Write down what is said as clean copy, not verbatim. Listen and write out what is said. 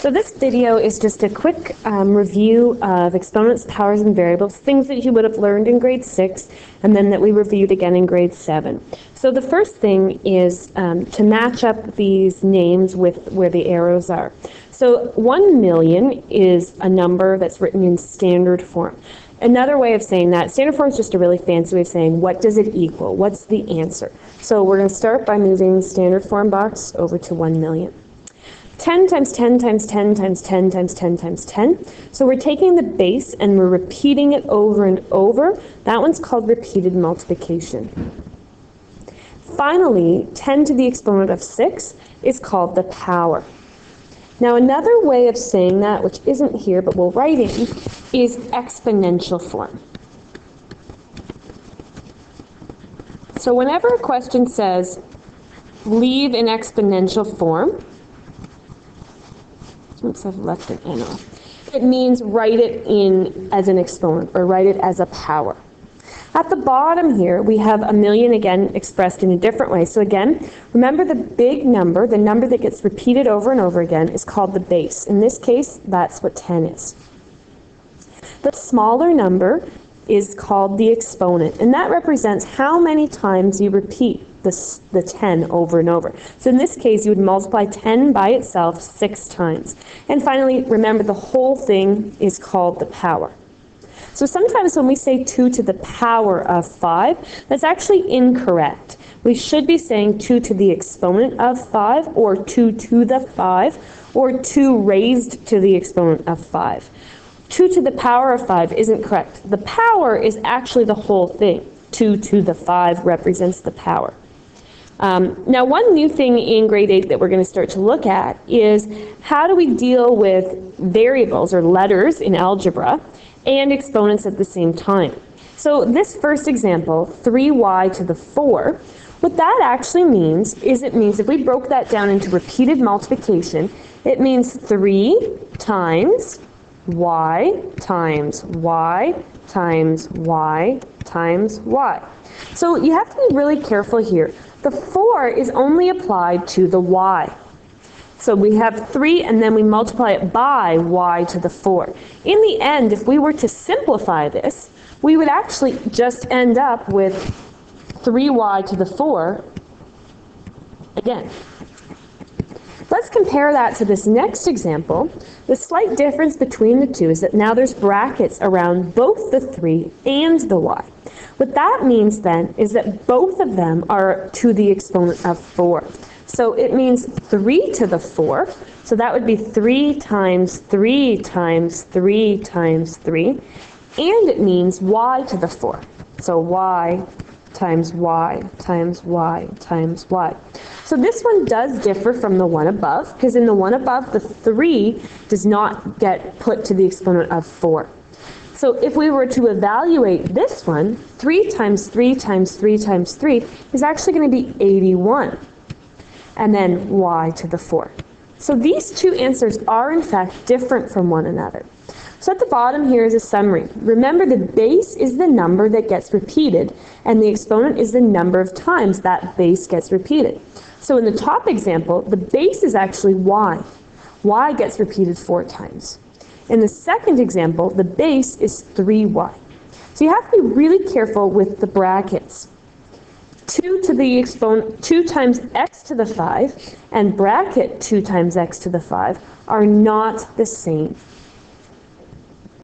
So this video is just a quick review of exponents, powers, and variables, things that you would have learned in grade 6 and then that we reviewed again in grade 7. So the first thing is to match up these names with where the arrows are. So 1 million is a number that's written in standard form. Another way of saying that, standard form is just a really fancy way of saying what does it equal, what's the answer. So we're going to start by moving standard form box over to 1 million. 10 times 10 times 10 times 10 times 10 times 10. So we're taking the base and we're repeating it over and over. That one's called repeated multiplication. Finally, 10 to the exponent of 6 is called the power. Now another way of saying that, which isn't here but we'll write in, is exponential form. So whenever a question says leave in exponential form, oops, I've left an N off. It means write it in as an exponent or write it as a power. At the bottom here, we have a million again expressed in a different way. So again, remember the big number, the number that gets repeated over and over again, is called the base. In this case, that's what 10 is. The smaller number is called the exponent, and that represents how many times you repeat the 10 over and over. So in this case, you would multiply 10 by itself 6 times. And finally, remember the whole thing is called the power. So sometimes when we say 2 to the power of 5, that's actually incorrect. We should be saying 2 to the exponent of 5, or 2 to the 5, or 2 raised to the exponent of 5. 2 to the power of 5 isn't correct. The power is actually the whole thing. 2 to the 5 represents the power. Now one new thing in grade 8 that we're going to start to look at is how do we deal with variables or letters in algebra and exponents at the same time. So this first example, 3y to the 4, what that actually means is it means if we broke that down into repeated multiplication, it means 3 times y times y times y times y. So you have to be really careful here. The 4 is only applied to the y. So we have 3 and then we multiply it by y to the 4. In the end, if we were to simplify this, we would actually just end up with 3y to the 4 again. Let's compare that to this next example. The slight difference between the two is that now there's brackets around both the 3 and the y. What that means then is that both of them are to the exponent of 4. So it means 3 to the 4. So that would be 3 times 3 times 3 times 3. And it means y to the 4. So y times y times y times y. So this one does differ from the one above, because in the one above, the 3 does not get put to the exponent of 4. So if we were to evaluate this one, 3 times 3 times 3 times 3 is actually going to be 81. And then y to the 4. So these two answers are in fact different from one another. So at the bottom here is a summary. Remember, the base is the number that gets repeated, and the exponent is the number of times that base gets repeated. So in the top example, the base is actually y. Y gets repeated 4 times. In the second example, the base is 3y. So you have to be really careful with the brackets. 2 to the exponent, 2 times x to the 5 and bracket 2 times x to the 5 are not the same.